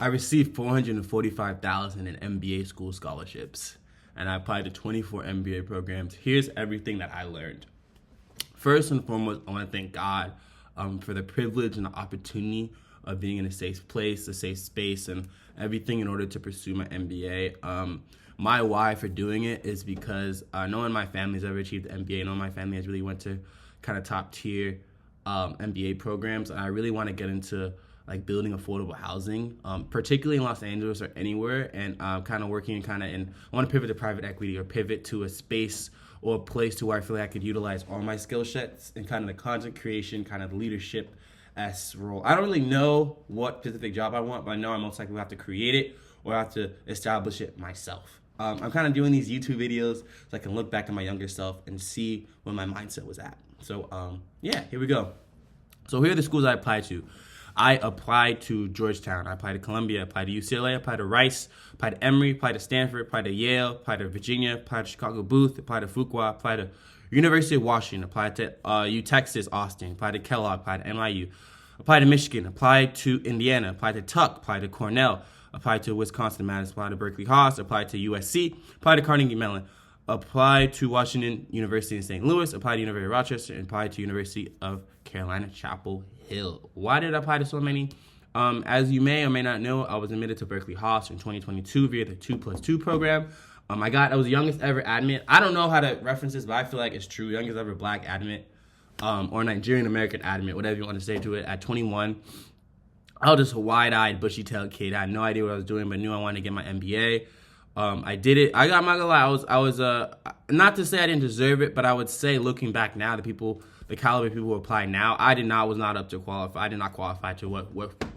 I received $445,000 in MBA school scholarships, and I applied to 24 MBA programs. Here's everything that I learned. First and foremost, I want to thank God for the privilege and the opportunity of being in a safe place, a safe space, and everything in order to pursue my MBA. My why for doing it is because no one in my family has ever achieved the MBA. No one in my family has really went to kind of top tier MBA programs, and I really want to get into like building affordable housing, particularly in Los Angeles or anywhere, and kind of working I want to pivot to private equity or pivot to a space or a place to where I feel like I could utilize all my skill sets and kind of the content creation, kind of leadership as role. I don't really know what specific job I want, but I know I most likely will have to create it or have to establish it myself. I'm kind of doing these YouTube videos so I can look back at my younger self and see where my mindset was at. So yeah, here we go. So here are the schools I applied to. I applied to Georgetown, I applied to Columbia, I applied to UCLA, I applied to Rice, I applied to Emory, I applied to Stanford, I applied to Yale, I applied to Virginia, I applied to Chicago Booth, I applied to Fuqua, I applied to University of Washington, I applied to UTexas, Austin, I applied to Kellogg, I applied to NYU, I applied to Michigan, I applied to Indiana, I applied to Tuck, I applied to Cornell, I applied to Wisconsin-Madison, I applied to Berkeley Haas, I applied to USC, I applied to Carnegie Mellon, applied to Washington University in St. Louis, applied to University of Rochester, and applied to University of Carolina, Chapel Hill. Why did I apply to so many? As you may or may not know, I was admitted to Berkeley Haas in 2022 via the 2+2 program. I was the youngest ever admit. I don't know how to reference this, but I feel like it's true. Youngest ever black admit, or Nigerian American admit, whatever you want to say to it, at 21. I was just a wide-eyed, bushy-tailed kid. I had no idea what I was doing, but knew I wanted to get my MBA. I did it. I'm not gonna lie. I was not to say I didn't deserve it, but I would say looking back now, the caliber of people who apply now, was not up to qualify. I did not qualify to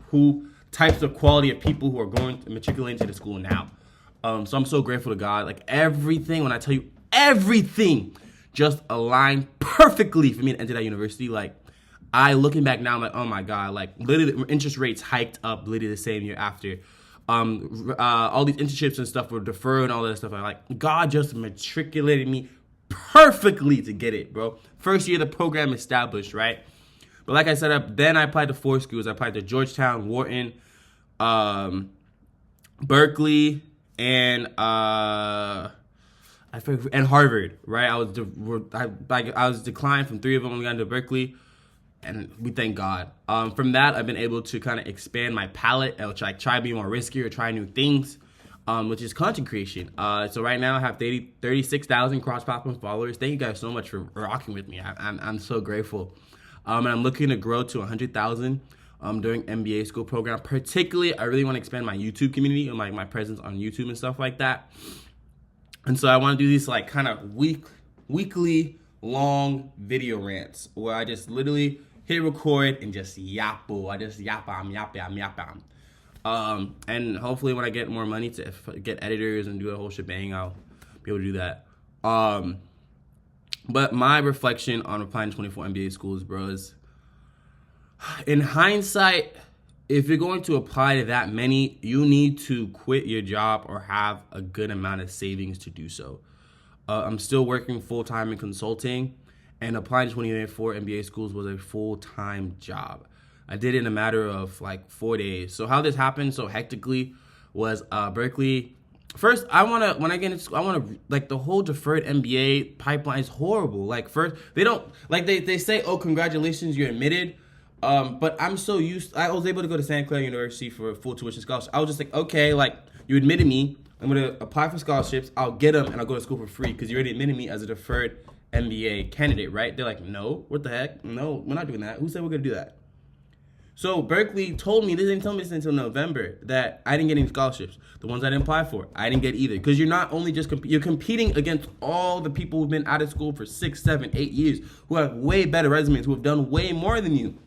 who types of quality of people who are going to matriculate into the school now. So I'm so grateful to God. Like everything, when I tell you everything, just aligned perfectly for me to enter that university. Like looking back now, I'm like, oh my God, like literally the interest rates hiked up literally the same year after. All these internships and stuff were deferred and all that stuff. Like God just matriculated me perfectly to get it, bro. First year the program established, right? But like I said, then I applied to 4 schools. I applied to Georgetown, Wharton, Berkeley, and Harvard, right? I was declined from 3 of them. We got into Berkeley, and we thank God. From that, I've been able to kind of expand my palette, which I try to be more risky or try new things, which is content creation. So right now I have 36,000 cross-platform followers. Thank you guys so much for rocking with me. I'm so grateful. And I'm looking to grow to 100,000 during MBA school program. Particularly, I really want to expand my YouTube community and like my presence on YouTube and stuff like that. And so I want to do these like kind of weekly long video rants where I just literally hit record and just yappo. I just yappam. And hopefully when I get more money to get editors and do a whole shebang, I'll be able to do that. But my reflection on applying to 24 MBA schools, bro, is in hindsight, if you're going to apply to that many, you need to quit your job or have a good amount of savings to do so. I'm still working full-time in consulting, and applying to 24 MBA schools was a full-time job. I did it in a matter of like 4 days. So how this happened so hectically was Berkeley. First, like the whole deferred MBA pipeline is horrible. Like first, they say, oh, congratulations, you're admitted. But I'm so used, I was able to go to Santa Clara University for a full tuition scholarship. I was just like, okay, like you admitted me. I'm going to apply for scholarships. I'll get them and I'll go to school for free because you already admitted me as a deferred MBA candidate, right? They're like, no, what the heck? No, we're not doing that. Who said we're going to do that? So Berkeley told me, they didn't tell me this until November, that I didn't get any scholarships. The ones I didn't apply for, I didn't get either. Because you're not only just, you're competing against all the people who've been out of school for 6, 7, 8 years, who have way better resumes, who have done way more than you.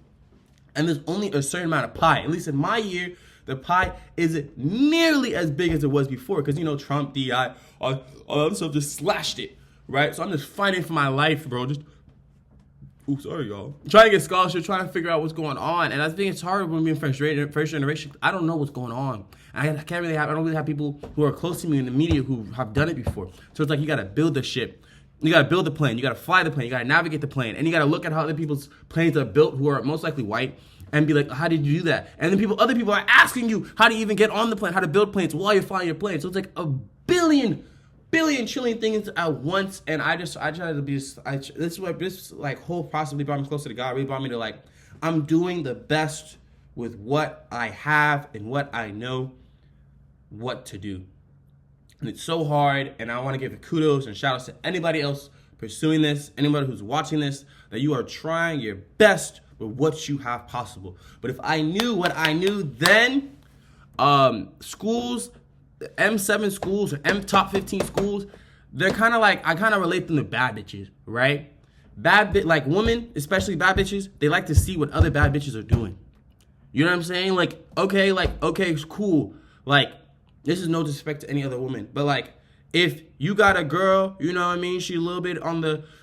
And there's only a certain amount of pie. At least in my year, the pie isn't nearly as big as it was before. Because, you know, Trump, DI, all that stuff just slashed it, right? So I'm just fighting for my life, bro. Sorry, y'all. Trying to get scholarships, trying to figure out what's going on. And I think it's hard when being first generation. I don't know what's going on. I don't really have people who are close to me in the media who have done it before. So it's like you got to build the ship. You got to build the plane. You got to fly the plane. You got to navigate the plane. And you got to look at how other people's planes are built who are most likely white and be like, how did you do that? And then other people are asking you how to even get on the plane, how to build planes while you're flying your plane. So it's like a billion trillion things at once. And I try to be, this like whole process really brought me closer to God. Really brought me to like, I'm doing the best with what I have and what I know what to do. And it's so hard, and I want to give kudos and shout outs to anybody else pursuing this, anybody who's watching this, that you are trying your best with what you have possible. But if I knew what I knew then, schools, the M7 schools or M top 15 schools, they're kind of like, I kind of relate them to bad bitches, right? Like women, especially bad bitches, they like to see what other bad bitches are doing. You know what I'm saying? Like, okay, it's cool. Like, this is no disrespect to any other woman, but like, if you got a girl, you know what I mean, she's a little bit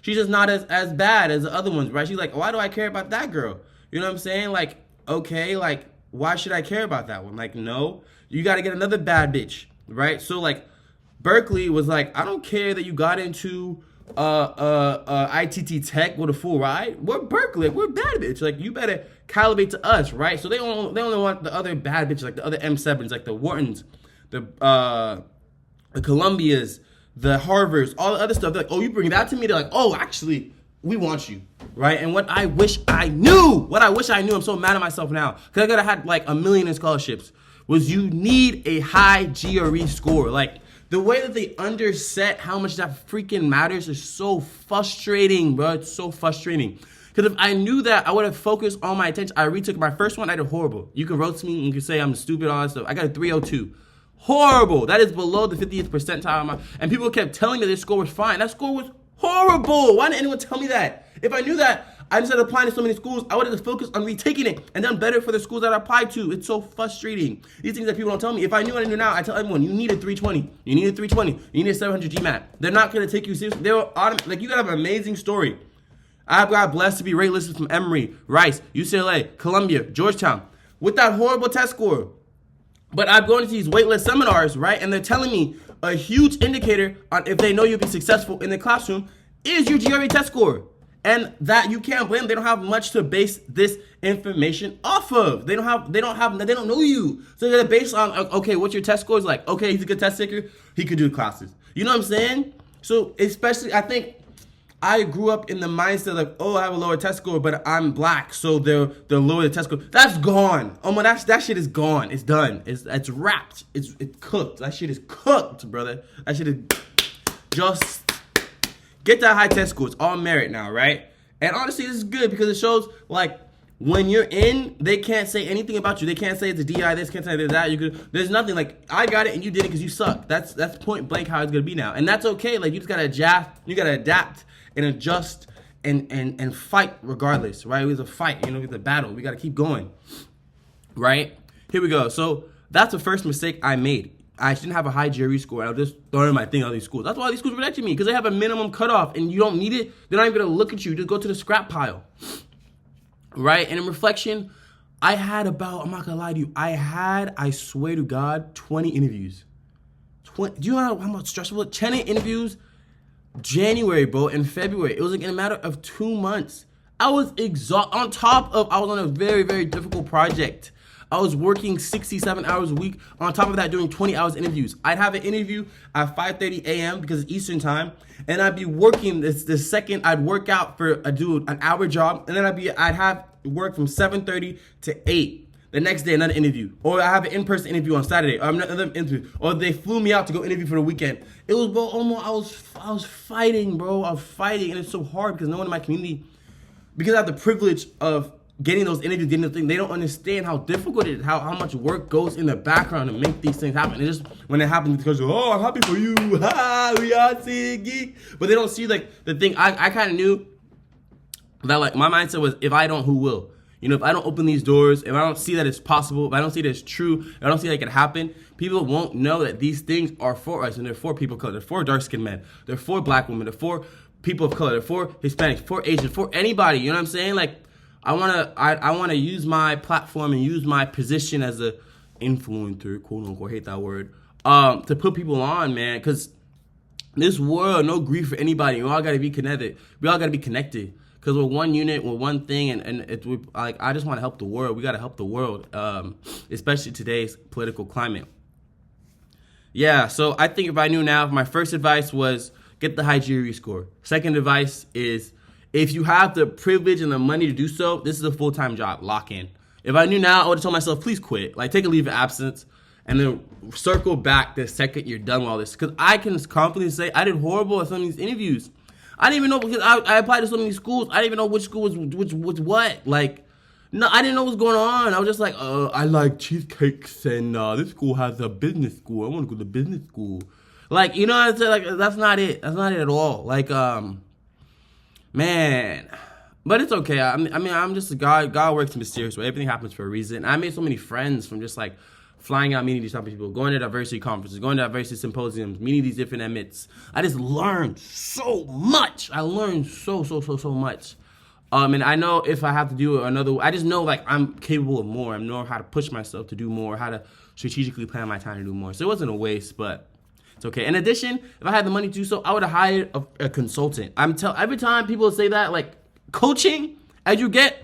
she's just not as bad as the other ones, right? She's like, why do I care about that girl? You know what I'm saying? Like, okay, like, why should I care about that one? Like, no, you got to get another bad bitch, right? So like, Berkeley was like, I don't care that you got into ITT Tech with a full ride. We're Berkeley, we're bad bitch. Like, you better calibrate to us, right? So they only want the other bad bitches, like the other M7s, like the Whartons, the Columbias, the Harvards, all the other stuff. They're like, oh, you bring that to me? They're like, oh, actually, we want you, right? And what I wish I knew, I'm so mad at myself now, because I could have had like $1 million in scholarships, was you need a high GRE score. Like, the way that they underset how much that freaking matters is so frustrating, bro. It's so frustrating. Because if I knew that, I would have focused all my attention. I retook my first one. I did horrible. You can roast me and you can say I'm stupid, all that stuff. I got a 302. Horrible. That is below the 50th percentile. And people kept telling me this score was fine. That score was horrible. Why didn't anyone tell me that? If I knew that, instead of applying to so many schools, I would have just focused on retaking it and done better for the schools that I applied to. It's so frustrating. These things that people don't tell me. If I knew what I knew now, I tell everyone, you need a 320. You need a 320. You need a 700 GMAT. They're not going to take you seriously. They're like, you got to have an amazing story. I've got blessed to be rate listed from Emory, Rice, UCLA, Columbia, Georgetown, with that horrible test score. But I'm going to these waitlist seminars, right? And they're telling me a huge indicator on if they know you'll be successful in the classroom is your GRE test score. And that you can't blame them. They don't have much to base this information off of. They don't know you. So they're based on, okay, what's your test score? Is like, okay, he's a good test taker, he could do classes. You know what I'm saying? So especially, I think I grew up in the mindset of, oh, I have a lower test score, but I'm black, so they'll lower the test score. That's gone. Oh my, that shit is gone. It's done. It's wrapped. It's cooked. That shit is cooked, brother. That shit is just get that high test score. It's all merit now, right? And honestly, this is good because it shows like when you're in, they can't say anything about you. They can't say it's a DI. This can't say there's that. There's nothing like I got it and you did it because you suck. That's point blank how it's gonna be now, and that's okay. Like you just gotta adjust. You gotta adapt and adjust and fight regardless, right? It was a fight, it was a battle. We got to keep going, right? Here we go. So that's the first mistake I made. I shouldn't have a high GRE score. I was just throwing my thing on these schools. That's why these schools rejected me, because they have a minimum cutoff and you don't need it. They're not even going to look at you. Just go to the scrap pile, right? And in reflection, I had about, I'm not going to lie to you, I swear to God, 20 interviews. Do you know how much stressful? 10 interviews, January, bro, and February. It was like in a matter of 2 months. I was exhausted. On top of, I was on a very, very difficult project. I was working 67 hours a week. On top of that, doing 20 hours interviews. I'd have an interview at 5:30 a.m. because it's Eastern time, and I'd be working the second I'd work out do an hour job, and then I'd have work from 7:30 to 8. The next day, another interview. Or I have an in-person interview on Saturday. Or another interview. Or they flew me out to go interview for the weekend. It was, bro, almost, I was fighting, bro. I was fighting. And it's so hard because no one in my community, because I have the privilege of getting those interviews, getting the thing, they don't understand how difficult it is, how much work goes in the background to make these things happen. And just when it happens, because, oh, I'm happy for you. Ha, we are seeing geek. But they don't see, like, the thing. I kind of knew that, like, my mindset was, if I don't, who will? If I don't open these doors, if I don't see that it's possible, if I don't see that it's true, if I don't see that it can happen, people won't know that these things are for us, and they're for people of color, they're for dark-skinned men, they're for black women, they're for people of color, they're for Hispanics, for Asians, for anybody, you know what I'm saying? Like, I wanna use my platform and use my position as a influencer, quote unquote, I hate that word, to put people on, man, because this world, no grief for anybody. We all gotta be connected. Because we're one unit, we're one thing, like I just want to help the world. We got to help the world, especially today's political climate. Yeah, so I think if I knew now, my first advice was get the high GRE score. Second advice is if you have the privilege and the money to do so, this is a full-time job. Lock in. If I knew now, I would have told myself, please quit. Like, take a leave of absence and then circle back the second you're done with all this. Because I can confidently say I did horrible at some of these interviews. I didn't even know, because I applied to so many schools. I didn't even know which school was what. Like, no, I didn't know what was going on. I was just like, I like cheesecakes, and this school has a business school. I want to go to business school. Like, you know what I'm saying? Like, that's not it. That's not it at all. Like, man. But it's okay. I mean, I'm just, God works in mysterious way. Everything happens for a reason. I made so many friends from just, like, flying out, meeting these type of people, going to diversity conferences, going to diversity symposiums, meeting these different emits. I just learned so much. I learned so much. And I know if I have to do another, I just know, like, I'm capable of more. I know how to push myself to do more, how to strategically plan my time to do more. So it wasn't a waste, but it's okay. In addition, if I had the money to do so, I would have hired a consultant. Every time people say that, like, coaching, as you get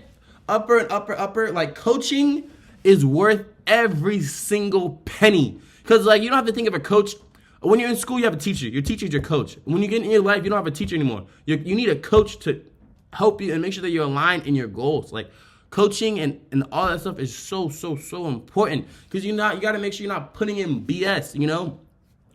upper, like, coaching is worth every single penny. Because, like, you don't have to think of a coach. When you're in school, you have a teacher. Your teacher's your coach. When you get in your life, you don't have a teacher anymore. You need a coach to help you and make sure that you're aligned in your goals. Like, coaching and all that stuff is so important. Because you got to make sure you're not putting in BS, you know?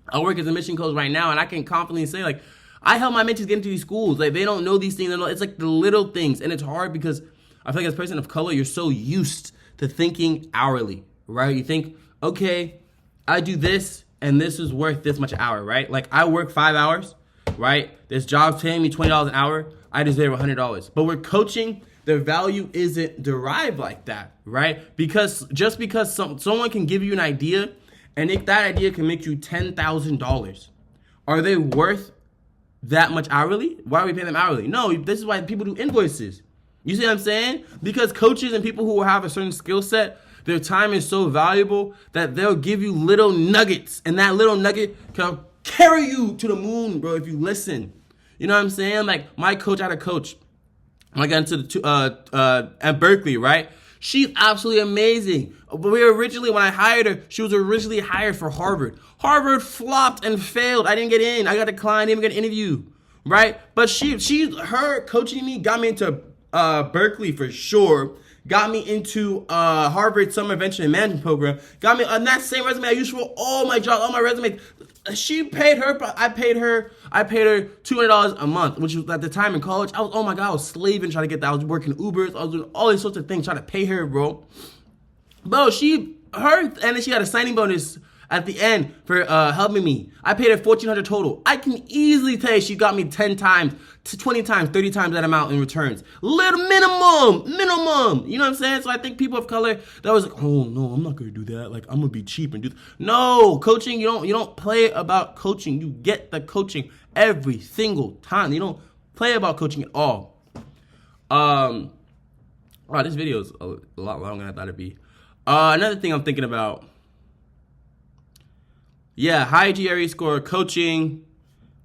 I work as a mission coach right now, and I can confidently say, like, I help my mentees get into these schools. Like, they don't know these things. It's like the little things. And it's hard because I feel like as a person of color, you're so used to thinking hourly, right? You think, okay, I do this, and this is worth this much an hour, right? Like, I work 5 hours, right? This job's paying me $20 an hour. I deserve $100. But with coaching, the value isn't derived like that, right? Because just because someone can give you an idea, and if that idea can make you $10,000, are they worth that much hourly? Why are we paying them hourly? No, this is why people do invoices. You see what I'm saying? Because coaches and people who have a certain skill set, their time is so valuable that they'll give you little nuggets, and that little nugget can carry you to the moon, bro, if you listen. You know what I'm saying? Like, my coach, I had a coach. I got into at Berkeley, right? She's absolutely amazing. But when I hired her, she was originally hired for Harvard. Harvard flopped and failed. I didn't get in. I got declined. Didn't even get an interview, right? But her coaching me got me into Berkeley for sure. Got me into Harvard Summer Venture and Management Program. Got me on that same resume I used for all my jobs, all my resumes. She paid her. I paid her $200 a month, which was at the time in college. I was slaving trying to get that. I was working Ubers. I was doing all these sorts of things trying to pay her, bro. Bro, and then she had a signing bonus at the end for helping me. I paid her $1,400 total. I can easily tell you she got me 10 times, 20 times, 30 times that amount in returns. Little minimum. You know what I'm saying? So I think people of color that was like, oh no, I'm not gonna do that. Like, I'm gonna be cheap and do. No, coaching. You don't play about coaching. You get the coaching every single time. You don't play about coaching at all. Wow, this video is a lot longer than I thought it'd be. Another thing I'm thinking about. Yeah, high GRE score, coaching,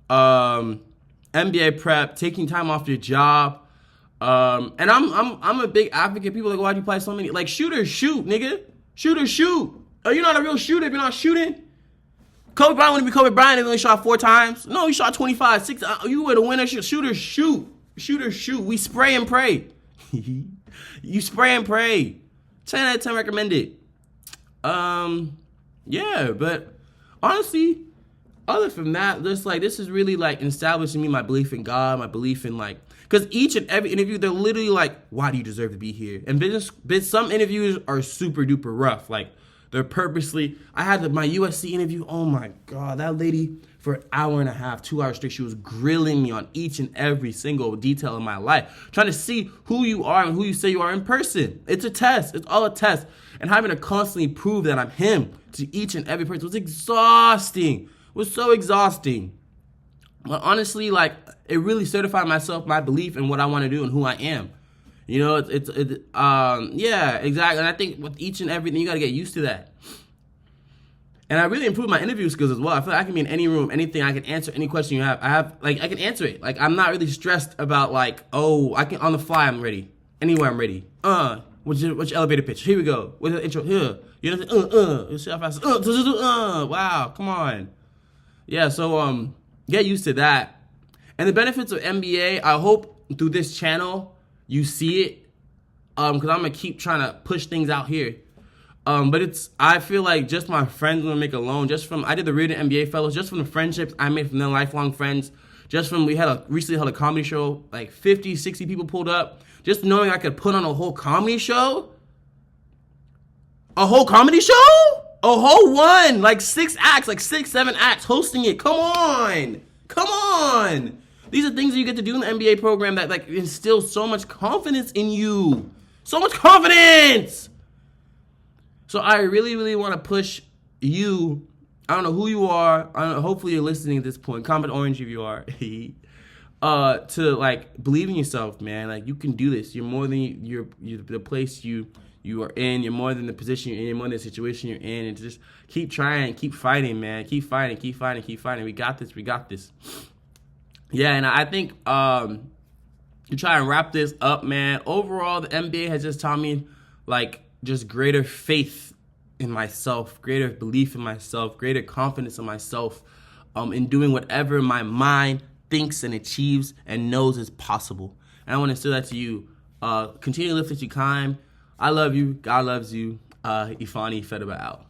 MBA prep, taking time off your job, and I'm a big advocate. People are like, why'd you play so many? Like, shoot or shoot, nigga. Shoot or shoot. Are you not a real shooter if you're not shooting? Kobe Bryant wouldn't be Kobe Bryant if he only shot 4 times. No, he shot 25, 6. You were the winner. Shoot or shoot. Shoot or shoot. We spray and pray. You spray and pray. 10 out of 10 recommended. Yeah, but honestly, other from that, this is really like establishing me my belief in God, my belief in like, because each and every interview, they're literally like, why do you deserve to be here? And some interviews are super duper rough. Like, they're purposely, I had my USC interview. Oh my God, that lady for an hour and a half, 2 hours straight, she was grilling me on each and every single detail of my life, trying to see who you are and who you say you are in person. It's a test. It's all a test. And having to constantly prove that I'm him to each and every person was exhausting. It was so exhausting. But honestly, like, it really certified my belief in what I want to do and who I am. You know, yeah, exactly. And I think with each and everything, you got to get used to that. And I really improved my interview skills as well. I feel like I can be in any room, anything. I can answer any question you have. I can answer it. Like, I'm not really stressed about like, oh, I can on the fly. I'm ready. Anywhere I'm ready. What's your elevator pitch? Here we go. What's the intro? Here. You know, see how fast. Wow, come on. Yeah. So get used to that. And the benefits of MBA, I hope through this channel you see it. Because I'm gonna keep trying to push things out here. But I feel like just my friends gonna make alone, I did the Reardon MBA Fellows, just from the friendships I made from them, lifelong friends, just from, recently held a comedy show, like 50, 60 people pulled up, just knowing I could put on a whole comedy show, a whole one, like 6 acts, like 6, 7 acts, hosting it, come on. These are things that you get to do in the MBA program that like instill so much confidence in you, so much confidence. So I really, really want to push you. I don't know who you are. Hopefully you're listening at this point. Comment orange if you are. To like believe in yourself, man. Like you can do this. You're more than you're the place you are in. You're more than the position you're in. You're more than the situation you're in. And just keep trying, keep fighting, man. Keep fighting. We got this. Yeah, and I think to try and wrap this up, man. Overall, the MBA has just taught me like just greater faith in myself, greater belief in myself, greater confidence in myself, in doing whatever my mind thinks and achieves and knows is possible. And I want to instill that to you. Continue to lift as you climb. I love you. God loves you. Ifani Fedaba out.